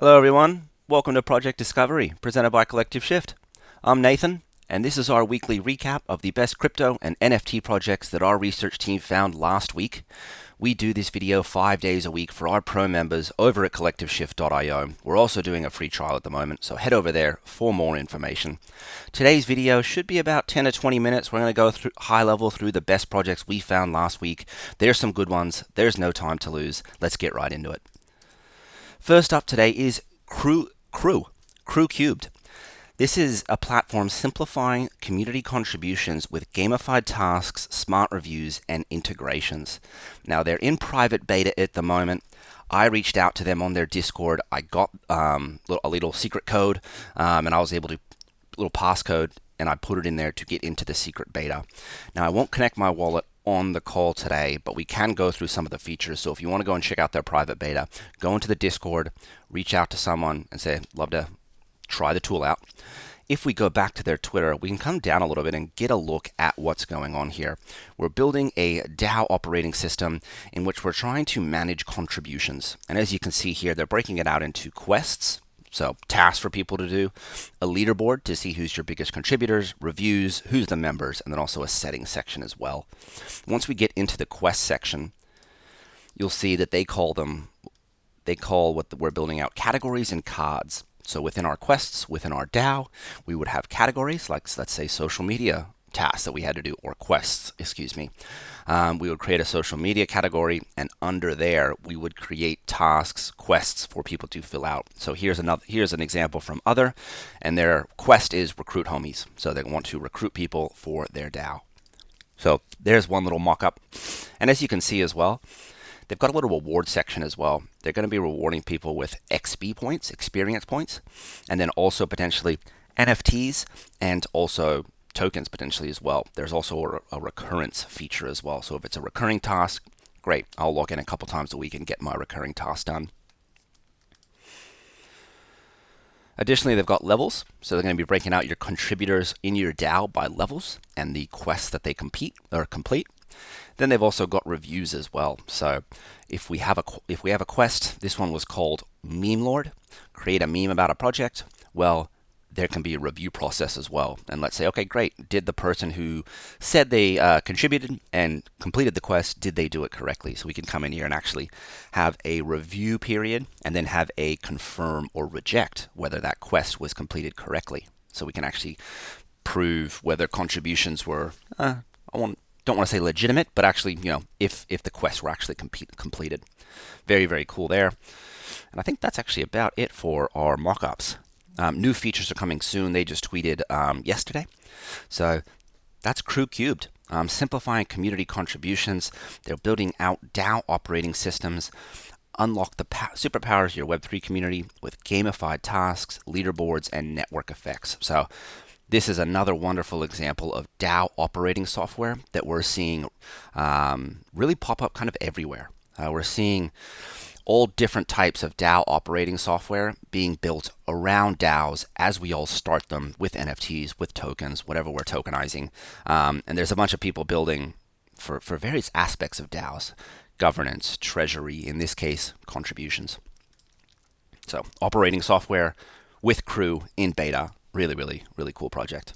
Hello everyone, welcome to Project Discovery, presented by Collective Shift. I'm Nathan, and this is our weekly recap of the best crypto and NFT projects that our research team found last week. We do this video 5 days a week for our pro members over at collectiveshift.io. We're also doing a free trial at the moment, so head over there for more information. Today's video should be about 10 to 20 minutes. We're going to go through high level through the best projects we found last week. There's some good ones. There's no time to lose. Let's get right into it. First up today is Crew Cubed. This is a platform simplifying community contributions with gamified tasks, smart reviews, and integrations. Now, they're in private beta at the moment. I reached out to them on their Discord. I got a little secret code, and I was able to, little passcode, and I put it in there to get into the secret beta. Now, I won't connect my wallet on the call today, but we can go through some of the features. So if you want to go and check out their private beta, go into the Discord, reach out to someone and say, love to try the tool out. If we go back to their Twitter, we can come down a little bit and get a look at what's going on here. We're building a DAO operating system in which we're trying to manage contributions. And as you can see here, they're breaking it out into quests. So tasks for people to do, a leaderboard to see who's your biggest contributors, reviews, who's the members, and then also a settings section as well. Once we get into the quest section, you'll see that they call what we're building out categories and cards. So within our quests, within our DAO, we would have categories like, let's say, social media tasks that we had to do, or quests, excuse me. We would create a social media category, and under there we would create tasks, quests for people to fill out. So here's an example from Other, and their quest is recruit homies. So they want to recruit people for their DAO. So there's one little mock-up, and as you can see as well, they've got a little reward section as well. They're going to be rewarding people with XP points, experience points, and then also potentially NFTs and also tokens potentially as well. There's also a recurrence feature as well. So if it's a recurring task, great. I'll log in a couple times a week and get my recurring task done. Additionally, they've got levels. So they're going to be breaking out your contributors in your DAO by levels and the quests that they complete. Then they've also got reviews as well. So if we have a quest, this one was called Meme Lord, create a meme about a project. Well, there can be a review process as well. And let's say, okay, great. Did the person who said they contributed and completed the quest, did they do it correctly? So we can come in here and actually have a review period and then have a confirm or reject whether that quest was completed correctly. So we can actually prove whether contributions were, don't want to say legitimate, but actually, if the quests were actually completed. Very, very cool there. And I think that's actually about it for our mock-ups. New features are coming soon. They just tweeted yesterday. So that's Crew Cubed. Simplifying community contributions. They're building out DAO operating systems. Unlock the superpowers of your Web3 community with gamified tasks, leaderboards, and network effects. So this is another wonderful example of DAO operating software that we're seeing really pop up kind of everywhere. We're seeing all different types of DAO operating software being built around DAOs as we all start them with NFTs, with tokens, whatever we're tokenizing. And there's a bunch of people building for various aspects of DAOs, governance, treasury, in this case, contributions. So operating software with Crew in beta. Really, really, really cool project.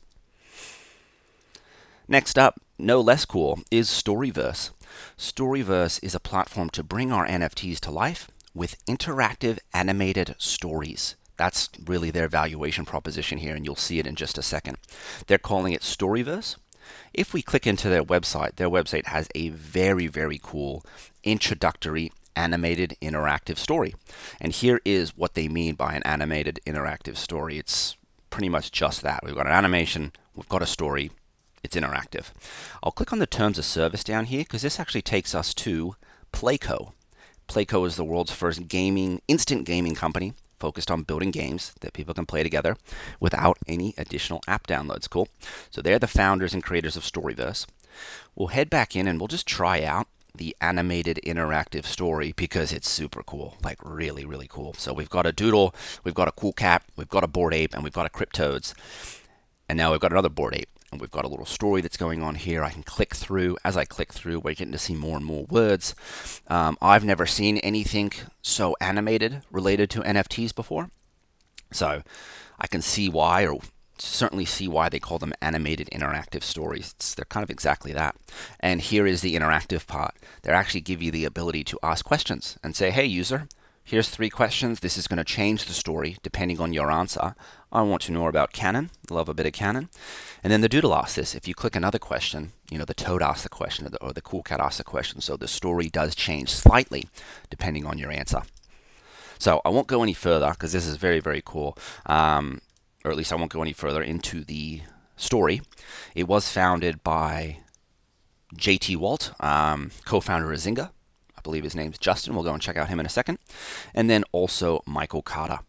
Next up, no less cool, is Storyverse. Storyverse is a platform to bring our NFTs to life with interactive animated stories. That's really their valuation proposition here, and you'll see it in just a second. They're calling it Storyverse. If we click into their website has a very, very cool introductory animated interactive story. And here is what they mean by an animated interactive story. It's pretty much just that. We've got an animation, we've got a story, it's interactive. I'll click on the terms of service down here because this actually takes us to Playco. Playco is the world's first instant gaming company focused on building games that people can play together without any additional app downloads. Cool. So they're the founders and creators of Storyverse. We'll head back in and we'll just try out the animated interactive story because it's super cool, like really, really cool. So we've got a doodle, we've got a cool cat, we've got a bored ape, and we've got a cryptodes. And now we've got another bored ape. and we've got a little story that's going on here. I can click through. As I click through, we're getting to see more and more words. I've never seen anything so animated related to NFTs before, so I can see why, or certainly see why they call them animated interactive stories. They're kind of exactly that. And here is the interactive part. They actually give you the ability to ask questions and say, hey user, here's 3 questions. This is going to change the story depending on your answer. I want to know about canon. Love a bit of canon. And then the doodle asks this. If you click another question, the toad asks the question, or the cool cat asks the question. So the story does change slightly depending on your answer. So I won't go any further because this is very, very cool. Or at least I won't go any further into the story. It was founded by JT Walt, co-founder of Zynga. I believe his name's Justin. We'll go and check out him in a second. And then also Michael Carter.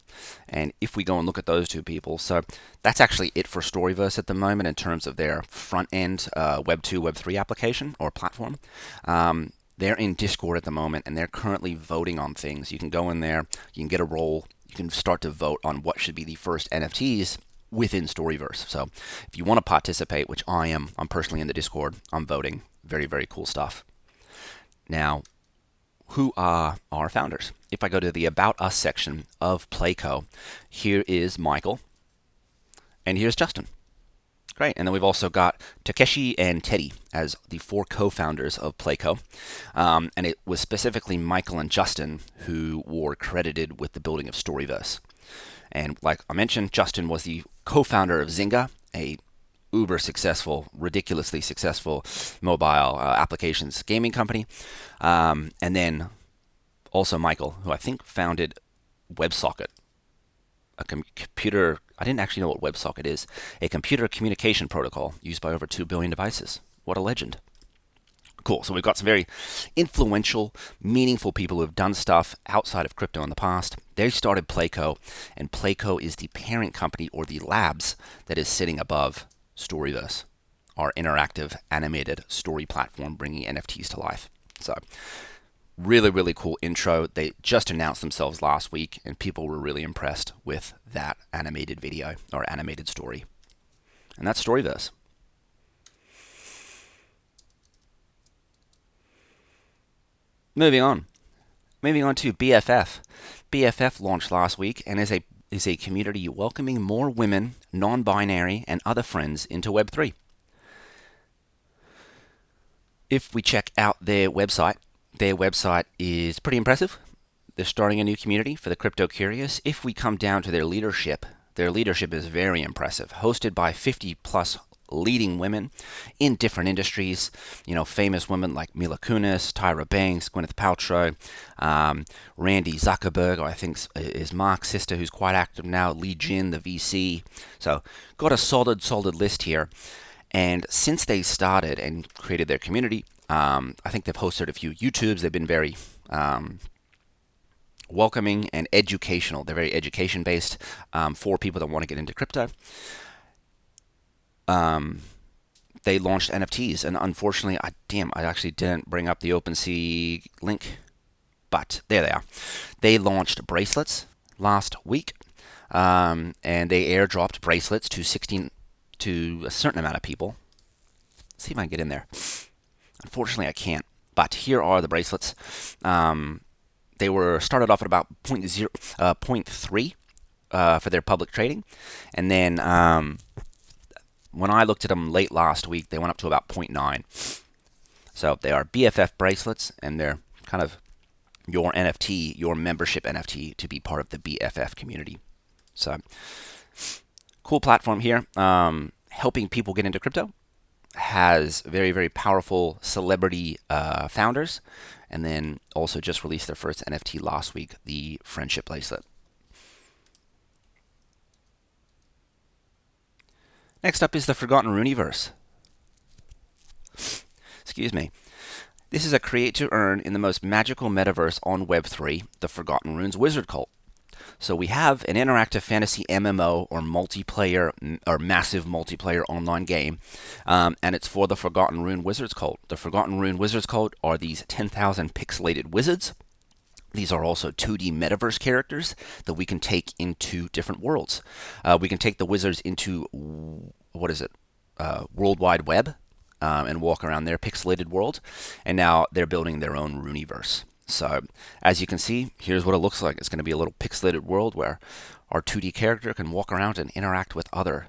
And if we go and look at those 2 people, so that's actually it for Storyverse at the moment in terms of their front-end Web 2, Web 3 application or platform. They're in Discord at the moment, and they're currently voting on things. You can go in there, you can get a role, you can start to vote on what should be the first NFTs within Storyverse. So if you want to participate, which I'm personally in the Discord, I'm voting. Very, very cool stuff. Now, who are our founders? If I go to the About Us section of Playco, here is Michael, and here's Justin. Great. And then we've also got Takeshi and Teddy as the 4 co-founders of Playco. And it was specifically Michael and Justin who were credited with the building of Storyverse. And like I mentioned, Justin was the co-founder of Zynga, a uber successful, ridiculously successful mobile applications gaming company. And then also Michael, who I think founded WebSocket, a computer, I didn't actually know what WebSocket is, a computer communication protocol used by over 2 billion devices. What a legend. Cool. So we've got some very influential, meaningful people who have done stuff outside of crypto in the past. They started Playco, and Playco is the parent company or the labs that is sitting above Storyverse, our interactive animated story platform bringing NFTs to life. So really, really cool intro. They just announced themselves last week, and people were really impressed with that animated video or animated story. And that's Storyverse. Moving on to BFF. BFF launched last week and is a community welcoming more women, non-binary, and other friends into Web3. If we check out their website is pretty impressive. They're starting a new community for the crypto curious. If we come down to their leadership is very impressive. Hosted by 50 plus leading women in different industries, famous women like Mila Kunis, Tyra Banks, Gwyneth Paltrow, Randy Zuckerberg, who I think is Mark's sister, who's quite active now, Lee Jin, the VC. So got a solid list here. And since they started and created their community, I think they've hosted a few YouTubes. They've been very welcoming and educational. They're very education based for people that want to get into crypto. They launched NFTs, and unfortunately, I actually didn't bring up the OpenSea link, but there they are. They launched bracelets last week, and they airdropped bracelets to a certain amount of people. Let's see if I can get in there. Unfortunately, I can't. But here are the bracelets. They were started off at about 0.3 for their public trading, and then when I looked at them late last week, they went up to about 0.9. So they are BFF bracelets, and they're kind of your NFT, your membership NFT to be part of the BFF community. So cool platform here, helping people get into crypto. Has very, very powerful celebrity founders, and then also just released their first NFT last week, the friendship bracelet. Next up is the Forgotten Runiverse. Excuse me. This is a create to earn in the most magical metaverse on Web3, the Forgotten Runes Wizard Cult. So we have an interactive fantasy MMO or multiplayer or massive multiplayer online game, and it's for the Forgotten Rune Wizards Cult. The Forgotten Rune Wizards Cult are these 10,000 pixelated wizards. These are also 2D metaverse characters that we can take into different worlds. We can take the wizards into, World Wide Web and walk around their pixelated world. And now they're building their own Runiverse. So as you can see, here's what it looks like. It's going to be a little pixelated world where our 2D character can walk around and interact with other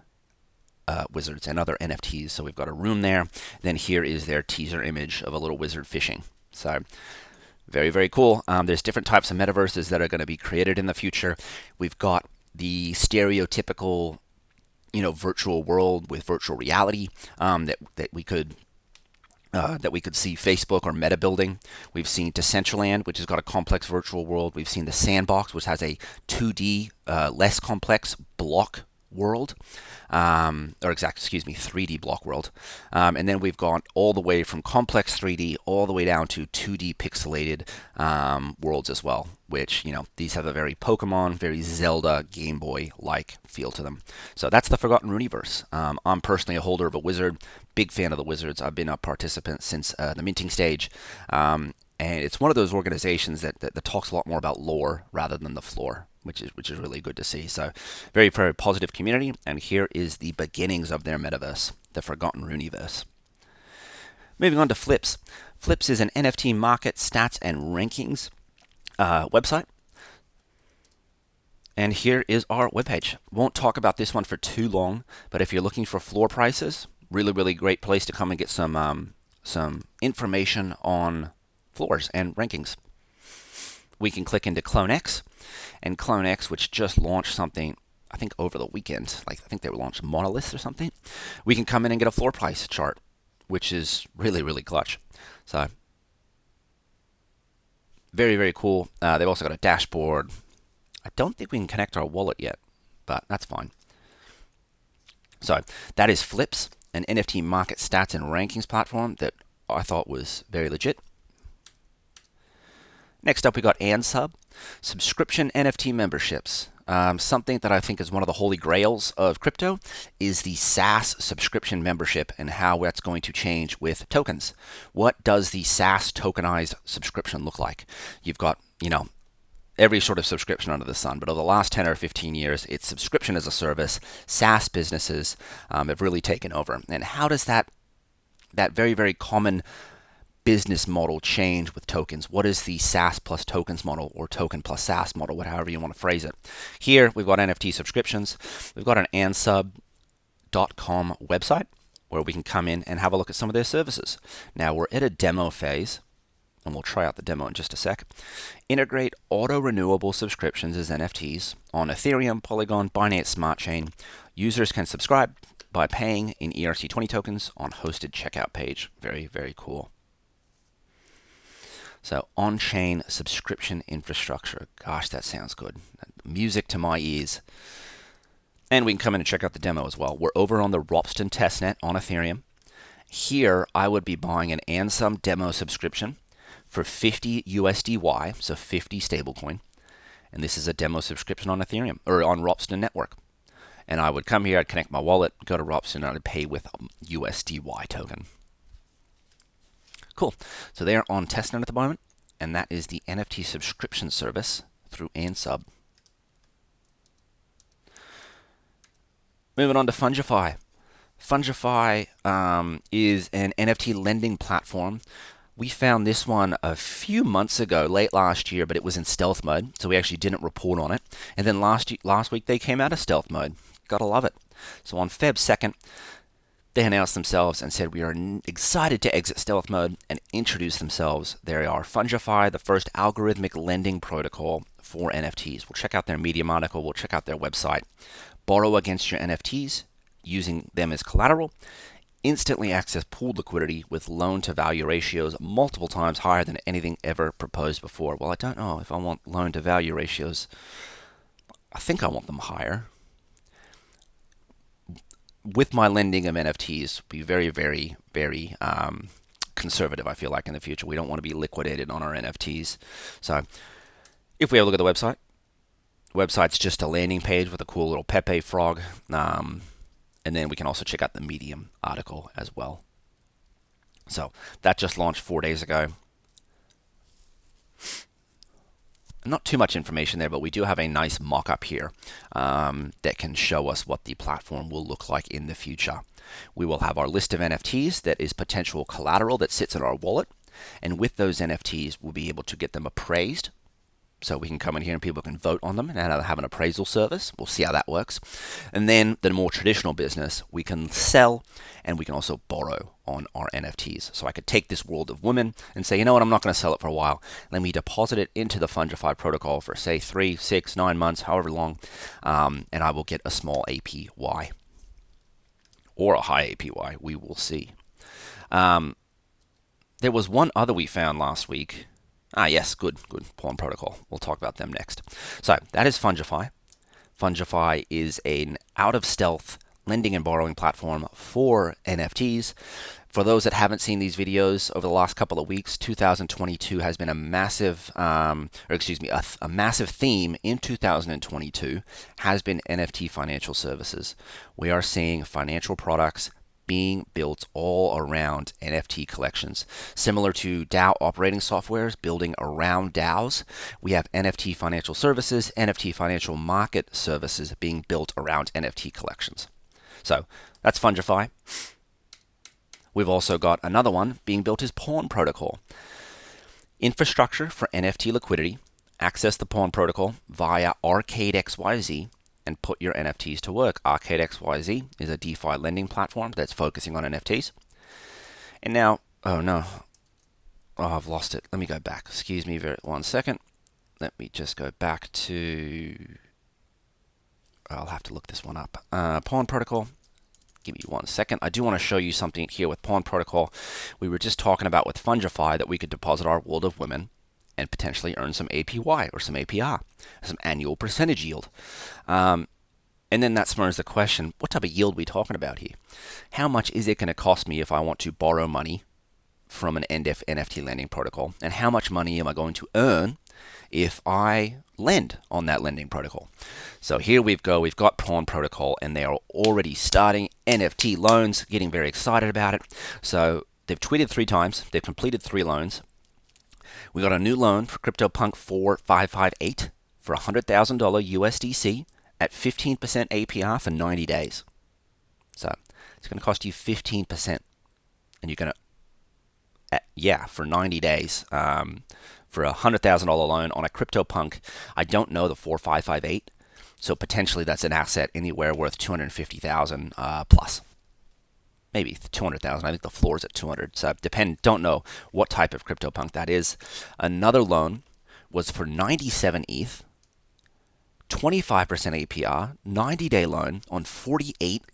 wizards and other NFTs. So we've got a room there. Then here is their teaser image of a little wizard fishing. So very, very cool. There's different types of metaverses that are going to be created in the future. We've got the stereotypical, virtual world with virtual reality that we could see Facebook or Meta building. We've seen Decentraland, which has got a complex virtual world. We've seen the Sandbox, which has a 2D, less complex block world, 3D block world. And then we've gone all the way from complex 3D all the way down to 2D pixelated worlds as well, which, these have a very Pokemon, very Zelda, Game Boy-like feel to them. So that's the Forgotten Runiverse. I'm personally a holder of a wizard, big fan of the wizards. I've been a participant since the minting stage. And it's one of those organizations that talks a lot more about lore rather than the floor, which is really good to see. So very, very positive community. And here is the beginnings of their metaverse, the Forgotten Runiverse. Moving on to Flips. Flips is an NFT market stats and rankings website. And here is our webpage. Won't talk about this one for too long, but if you're looking for floor prices, really, really great place to come and get some information on floors and rankings. We can click into CloneX, and CloneX, which just launched something, I think over the weekend, I think they launched Monolith or something. We can come in and get a floor price chart, which is really, really clutch. So very, very cool. They've also got a dashboard. I don't think we can connect our wallet yet, but that's fine. So that is Flips, an NFT market stats and rankings platform that I thought was very legit. Next up, we got Andsub, subscription NFT memberships. Something that I think is one of the holy grails of crypto is the SaaS subscription membership and how that's going to change with tokens. What does the SaaS tokenized subscription look like? You've got, every sort of subscription under the sun, but over the last 10 or 15 years, it's subscription as a service. SaaS businesses have really taken over. And how does that very, very common business model change with tokens? What is the SaaS plus tokens model, or token plus SaaS model, however you want to phrase it? Here we've got NFT subscriptions. We've got an Andsub.com website where we can come in and have a look at some of their services. Now we're at a demo phase, and we'll try out the demo in just a sec. Integrate auto-renewable subscriptions as NFTs on Ethereum, Polygon, Binance Smart Chain. Users can subscribe by paying in ERC20 tokens on hosted checkout page. Very, very cool. So on-chain subscription infrastructure. Gosh, that sounds good. Music to my ears. And we can come in and check out the demo as well. We're over on the Ropsten testnet on Ethereum. Here, I would be buying an Andsub demo subscription for 50 USDY, so 50 stablecoin. And this is a demo subscription on Ethereum, or on Ropsten network. And I would come here, I'd connect my wallet, go to Ropsten, and I'd pay with USDY token. Cool. So they are on testnet at the moment, and that is the NFT subscription service through Andsub. Moving on to Fungify. Fungify is an NFT lending platform. We found this one a few months ago, late last year, but it was in stealth mode, so we actually didn't report on it. And then last week they came out of stealth mode. Gotta love it. So on Feb 2nd, they announced themselves and said we are excited to exit stealth mode and introduce themselves. They are Fungify, the first algorithmic lending protocol for NFTs. We'll check out their Medium article. We'll check out their website. Borrow against your NFTs using them as collateral. Instantly access pooled liquidity with loan-to-value ratios multiple times higher than anything ever proposed before. Well, I don't know if I want loan-to-value ratios. I think I want them higher. With my lending of NFTs, be very, very, very conservative, I feel like, in the future. We don't want to be liquidated on our NFTs. So if we have a look at the website's just a landing page with a cool little Pepe frog. And then we can also check out the Medium article as well. So that just launched 4 days ago. not too much information there, but we do have a nice mock-up here that can show us what the platform will look like in the future. We will have our list of NFTs that is potential collateral that sits in our wallet. And with those NFTs, we'll be able to get them appraised. So we can come in here and people can vote on them and have an appraisal service. We'll see how that works. And then the more traditional business, we can sell and we can also borrow on our NFTs. So I could take this World of Women and say, you know what, I'm not going to sell it for a while. Let me deposit it into the Fungify protocol for say 3, 6, 9 months, however long, and I will get a small APY or a high APY. We will see. There was one other we found last week. Yes, good. Pawn protocol. We'll talk about them next. So that is Fungify. Fungify is an out-of-stealth lending and borrowing platform for NFTs. For those that haven't seen these videos over the last couple of weeks, 2022 has been a massive, a massive theme in 2022 has been NFT financial services. We are seeing financial products being built all around NFT collections. Similar to DAO operating softwares building around DAOs, we have NFT financial services, NFT financial market services being built around NFT collections. So that's Fungify. We've also got another one being built as Pawn Protocol. Infrastructure for NFT liquidity. Access the Pawn Protocol via Arcade XYZ and put your NFTs to work. Arcade XYZ is a DeFi lending platform that's focusing on NFTs. And now, I've lost it. Let me go back. Excuse me 1 second. Let me just go back to, I'll have to look this one up. Pawn Protocol. Give me 1 second. I do want to show you something here with Pawn Protocol. We were just talking about with Fungify that we could deposit our World of Women and potentially earn some APY or some APR, some annual percentage yield. And then that spurs the question, what type of yield are we talking about here? How much is it going to cost me if I want to borrow money from an NFT lending protocol? And how much money am I going to earn if I lend on that lending protocol? So here we've got Pawn Protocol, and they are already starting NFT loans, getting very excited about it. So they've tweeted 3 times. They've completed 3 loans. We got a new loan for CryptoPunk 4558 for $100,000 USDC at 15% APR for 90 days. So it's going to cost you 15%. And you're going to, for 90 days, for a $100,000 loan on a CryptoPunk. I don't know the 4558. So potentially that's an asset anywhere worth 250,000 plus. Maybe 200,000. I think the floor is at 200. So don't know what type of CryptoPunk that is. Another loan was for 97 ETH, 25% APR, 90-day loan on 48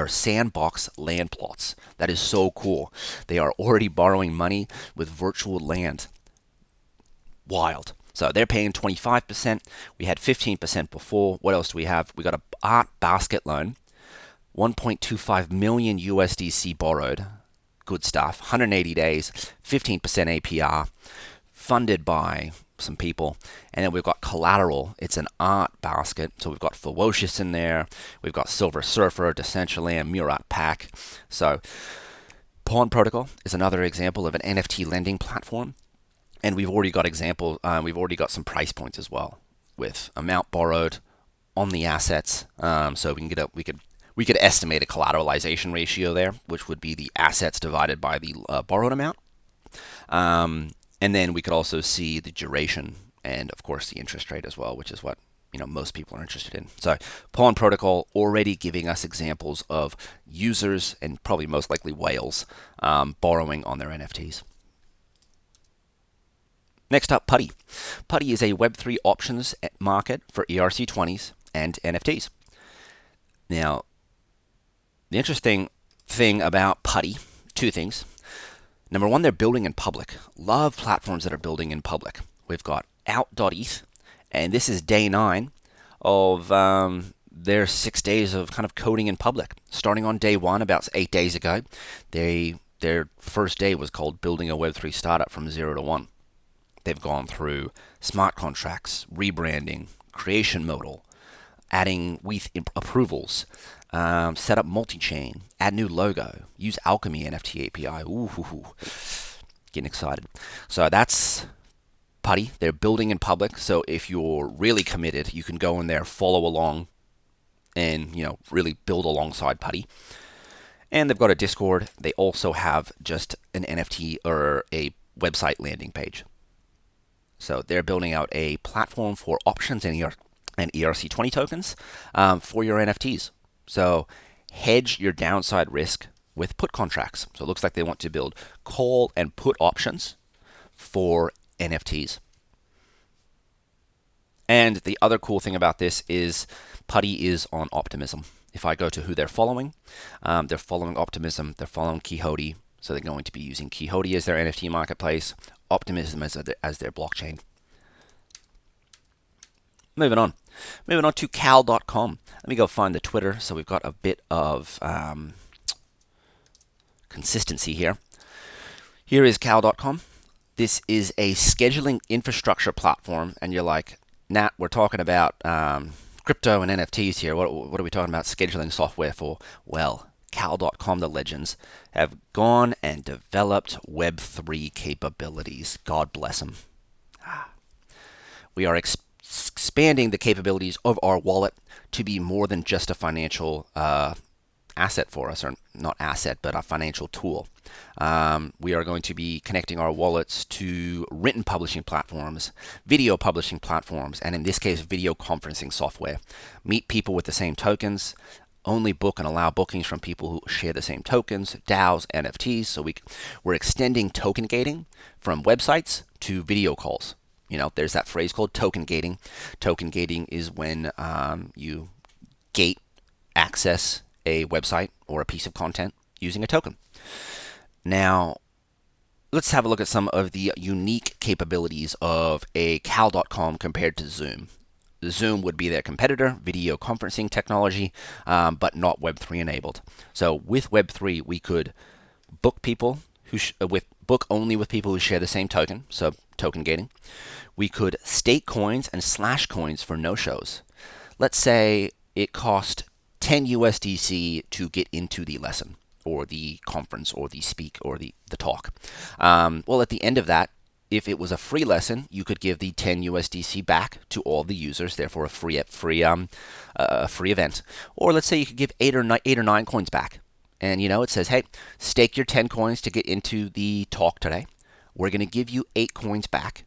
sandbox land plots. That is so cool. They are already borrowing money with virtual land. Wild. So they're paying 25%. We had 15% before. What else do we have? We got a art basket loan. 1.25 million USDC borrowed. Good stuff. 180 days, 15% APR, funded by some people. And then we've got collateral. It's an art basket. So we've got Ferocious in there. We've got Silver Surfer, Decentraland, Murat Pack. So Pawn Protocol is another example of an NFT lending platform. And we've already got some price points as well with amount borrowed on the assets. So we could estimate a collateralization ratio there, which would be the assets divided by the borrowed amount. And then we could also see the duration and, of course, the interest rate as well, which is what most people are interested in. So Pawn Protocol already giving us examples of users and probably most likely whales borrowing on their NFTs. Next up, Putty. Putty is a Web3 options market for ERC20s and NFTs. Now, the interesting thing about Putty, 2 things. Number 1, they're building in public. Love platforms that are building in public. We've got out.eth, and this is day 9 of their 6 days of kind of coding in public. Starting on day 1, about 8 days ago, their first day was called Building a Web3 Startup from 0 to 1. They've gone through smart contracts, rebranding, creation modal, adding WETH approvals, set up multi-chain, add new logo, use Alchemy NFT API. Ooh, getting excited. So that's Putty. They're building in public, so if you're really committed, you can go in there, follow along, and really build alongside Putty. And they've got a Discord. They also have just an NFT or a website landing page. So they're building out a platform for options and ERC20 tokens for your NFTs. So hedge your downside risk with put contracts. So it looks like they want to build call and put options for NFTs. And the other cool thing about this is Putty is on Optimism. If I go to who they're following Optimism, they're following Quixote, so they're going to be using Quixote as their NFT marketplace, Optimism as their blockchain. Moving on to cal.com. Let me go find the Twitter so we've got a bit of consistency here. Here is cal.com. This is a scheduling infrastructure platform, and you're like, Nat, we're talking about crypto and NFTs here. What are we talking about scheduling software for? Well, cal.com, the legends, have gone and developed Web3 capabilities. God bless them. We are expanding the capabilities of our wallet to be more than just a financial asset for us, or not asset, but a financial tool. We are going to be connecting our wallets to written publishing platforms, video publishing platforms, and in this case, video conferencing software. Meet people with the same tokens, only book and allow bookings from people who share the same tokens, DAOs, NFTs. So we're extending token gating from websites to video calls. There's that phrase called token gating. Token gating is when you gate access a website or a piece of content using a token. Now, let's have a look at some of the unique capabilities of a cal.com compared to Zoom. Zoom would be their competitor, video conferencing technology, but not Web3 enabled. So with Web3, we could book people book only with people who share the same token, so token gating. We could stake coins and slash coins for no-shows. Let's say it cost 10 USDC to get into the lesson or the conference or the speak or the talk. Well, at the end of that, if it was a free lesson, you could give the 10 USDC back to all the users, therefore a free event. Or let's say you could give 8 or 9 coins back. And it says, hey, stake your 10 coins to get into the talk today. We're going to give you 8 coins back,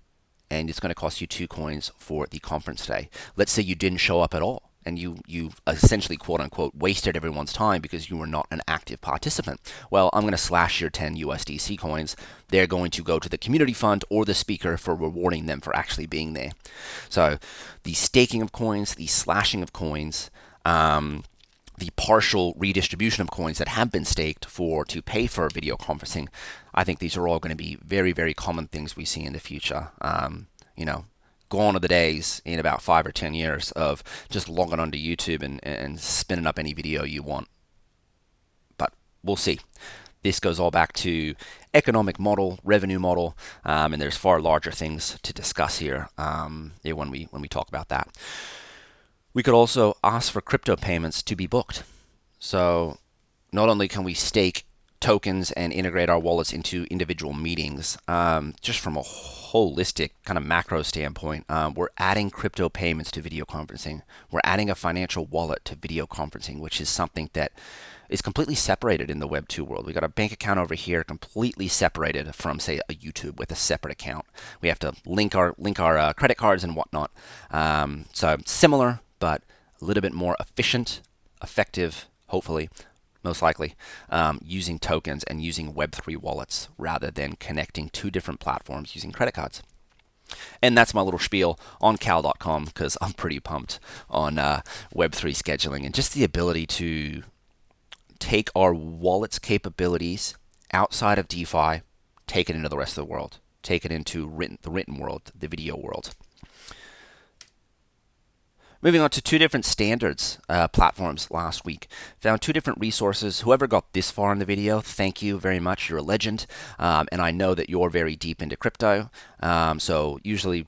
and it's going to cost you 2 coins for the conference today. Let's say you didn't show up at all, and you essentially, quote unquote, wasted everyone's time because you were not an active participant. Well, I'm going to slash your 10 USDC coins. They're going to go to the community fund or the speaker for rewarding them for actually being there. So the staking of coins, the slashing of coins, the partial redistribution of coins that have been staked to pay for video conferencing, I think these are all going to be very, very common things we see in the future. Gone are the days in about 5 or 10 years of just logging onto YouTube and spinning up any video you want. But we'll see. This goes all back to economic model, revenue model, and there's far larger things to discuss here when we talk about that. We could also ask for crypto payments to be booked. So not only can we stake tokens and integrate our wallets into individual meetings, just from a holistic kind of macro standpoint, we're adding crypto payments to video conferencing. We're adding a financial wallet to video conferencing, which is something that is completely separated in the Web 2 world. We got a bank account over here completely separated from, say, a YouTube with a separate account. We have to link our credit cards and whatnot. So similar, but a little bit more efficient, effective, hopefully, most likely, using tokens and using Web3 wallets rather than connecting 2 different platforms using credit cards. And that's my little spiel on cal.com because I'm pretty pumped on Web3 scheduling and just the ability to take our wallet's capabilities outside of DeFi, take it into the rest of the world, take it into the written world, the video world. Moving on to 2 different standards platforms last week. Found 2 different resources. Whoever got this far in the video, thank you very much. You're a legend. And I know that you're very deep into crypto. So usually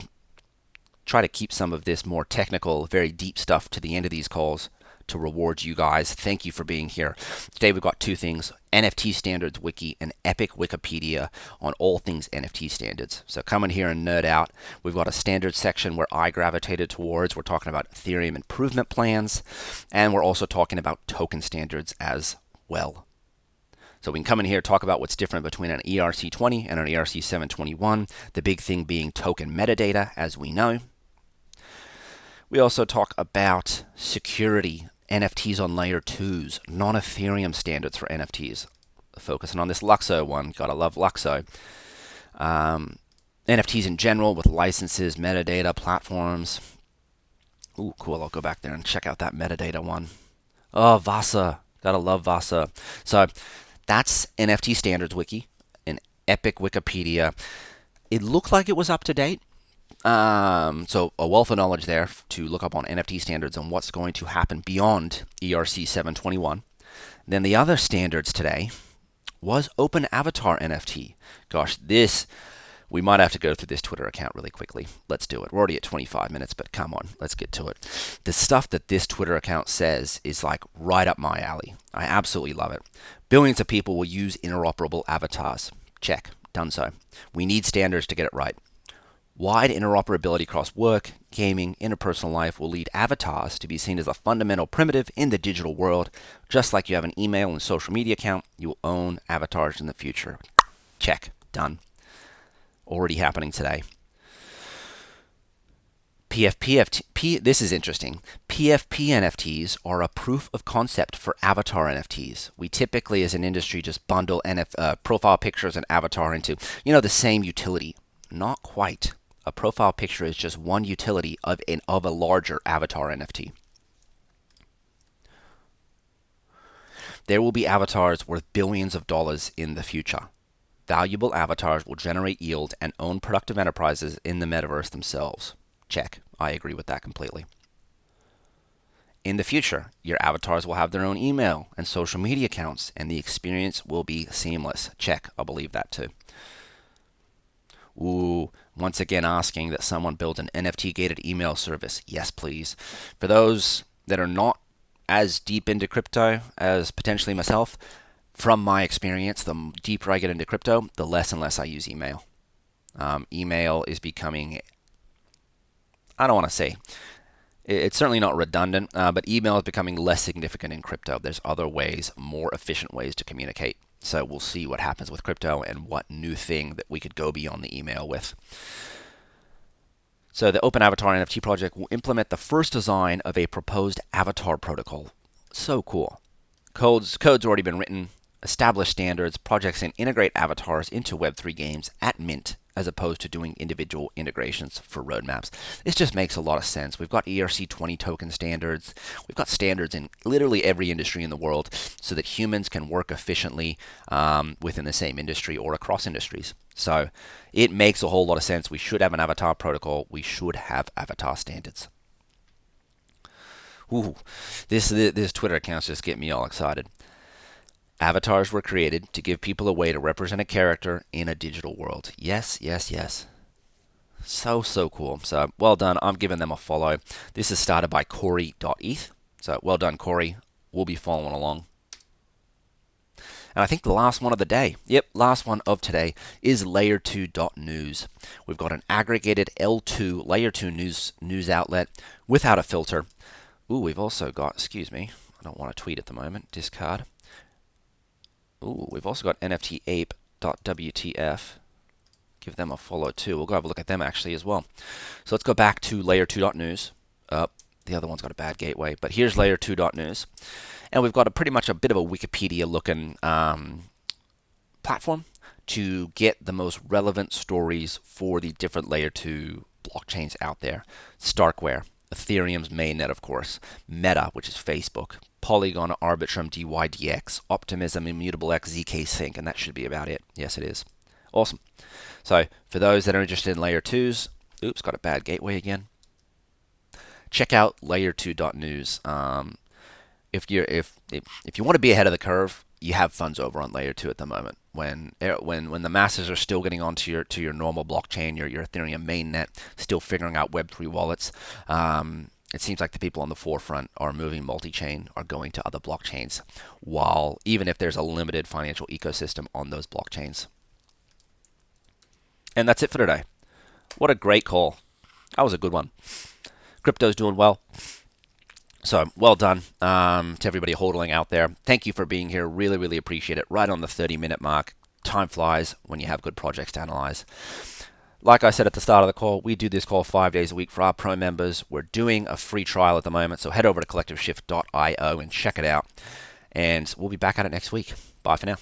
try to keep some of this more technical, very deep stuff to the end of these calls to reward you guys. Thank you for being here. Today we've got two things: NFT Standards Wiki and Epic Wikipedia on all things NFT standards. So come in here and nerd out. We've got a standards section where I gravitated towards. We're talking about Ethereum improvement plans, and we're also talking about token standards as well. So we can come in here, talk about what's different between an ERC20 and an ERC721, the big thing being token metadata, as we know. We also talk about security, NFTs on layer 2s, non-Ethereum standards for NFTs. Focusing on this Luxo one, gotta love Luxo. NFTs in general with licenses, metadata, platforms. Ooh, cool, I'll go back there and check out that metadata one. Oh, Vasa, gotta love Vasa. So that's NFT Standards Wiki, an Epic Wikipedia. It looked like it was up to date. So a wealth of knowledge there to look up on NFT standards and what's going to happen beyond ERC 721. Then the other standards today was OpenAvatar NFT. Gosh, we might have to go through this Twitter account really quickly. Let's do it. We're already at 25 minutes, but come on, let's get to it. The stuff that this Twitter account says is like right up my alley. I absolutely love it. Billions of people will use interoperable avatars. Check. Done so. We need standards to get it right. Wide interoperability across work, gaming, interpersonal life will lead avatars to be seen as a fundamental primitive in the digital world. Just like you have an email and social media account, you will own avatars in the future. Check. Done. Already happening today. This is interesting. PFP NFTs are a proof of concept for avatar NFTs. We typically, as an industry, just bundle profile pictures and avatar into, the same utility. Not quite. A profile picture is just one utility of a larger avatar NFT. There will be avatars worth billions of dollars in the future. Valuable avatars will generate yield and own productive enterprises in the metaverse themselves. Check. I agree with that completely. In the future, your avatars will have their own email and social media accounts, and the experience will be seamless. Check. I believe that too. Ooh, once again asking that someone build an NFT-gated email service. Yes, please. For those that are not as deep into crypto as potentially myself, from my experience, the deeper I get into crypto, the less and less I use email. Email is becoming, I don't want to say, it's certainly not redundant, but email is becoming less significant in crypto. There's other ways, more efficient ways to communicate. So we'll see what happens with crypto and what new thing that we could go beyond the email with. So the OpenAvatar NFT project will implement the first design of a proposed avatar protocol. So cool. Code's already been written. Establish standards, projects, and integrate avatars into Web3 games at mint, as opposed to doing individual integrations for roadmaps. This just makes a lot of sense. We've got ERC20 token standards. We've got standards in literally every industry in the world so that humans can work efficiently within the same industry or across industries. So it makes a whole lot of sense. We should have an avatar protocol. We should have avatar standards. Ooh, this Twitter accounts just get me all excited. Avatars were created to give people a way to represent a character in a digital world. Yes, yes, yes. So cool. So well done. I'm giving them a follow. This is started by Corey.eth. So well done, Corey. We'll be following along. And I think the last one of the day, last one of today is layer2.news. We've got an aggregated L2 layer 2 news outlet without a filter. Ooh, we've also got, excuse me, I don't want to tweet at the moment, discard. Ooh, we've also got NFTape.wtf. Give them a follow too. We'll go have a look at them actually as well. So let's go back to layer2.news. The other one's got a bad gateway, but here's layer2.news. And we've got pretty much a bit of a Wikipedia looking platform to get the most relevant stories for the different layer 2 blockchains out there. Starkware, Ethereum's mainnet, of course, Meta, which is Facebook, Polygon, Arbitrum, DYDX, Optimism, Immutable X, ZK Sync, and that should be about it. Yes, it is. Awesome. So for those that are interested in layer 2s, oops, got a bad gateway again. Check out layer2.news. If you want to be ahead of the curve, you have funds over on layer 2 at the moment. When the masses are still getting onto your normal blockchain, your Ethereum mainnet, still figuring out Web3 wallets, it seems like the people on the forefront are moving multi-chain, are going to other blockchains, while even if there's a limited financial ecosystem on those blockchains. And that's it for today. What a great call. That was a good one. Crypto's doing well. So well done to everybody hodling out there. Thank you for being here. Really, really appreciate it. Right on the 30-minute mark. Time flies when you have good projects to analyze. Like I said at the start of the call, we do this call 5 days a week for our pro members. We're doing a free trial at the moment, so head over to collectiveshift.io and check it out. And we'll be back at it next week. Bye for now.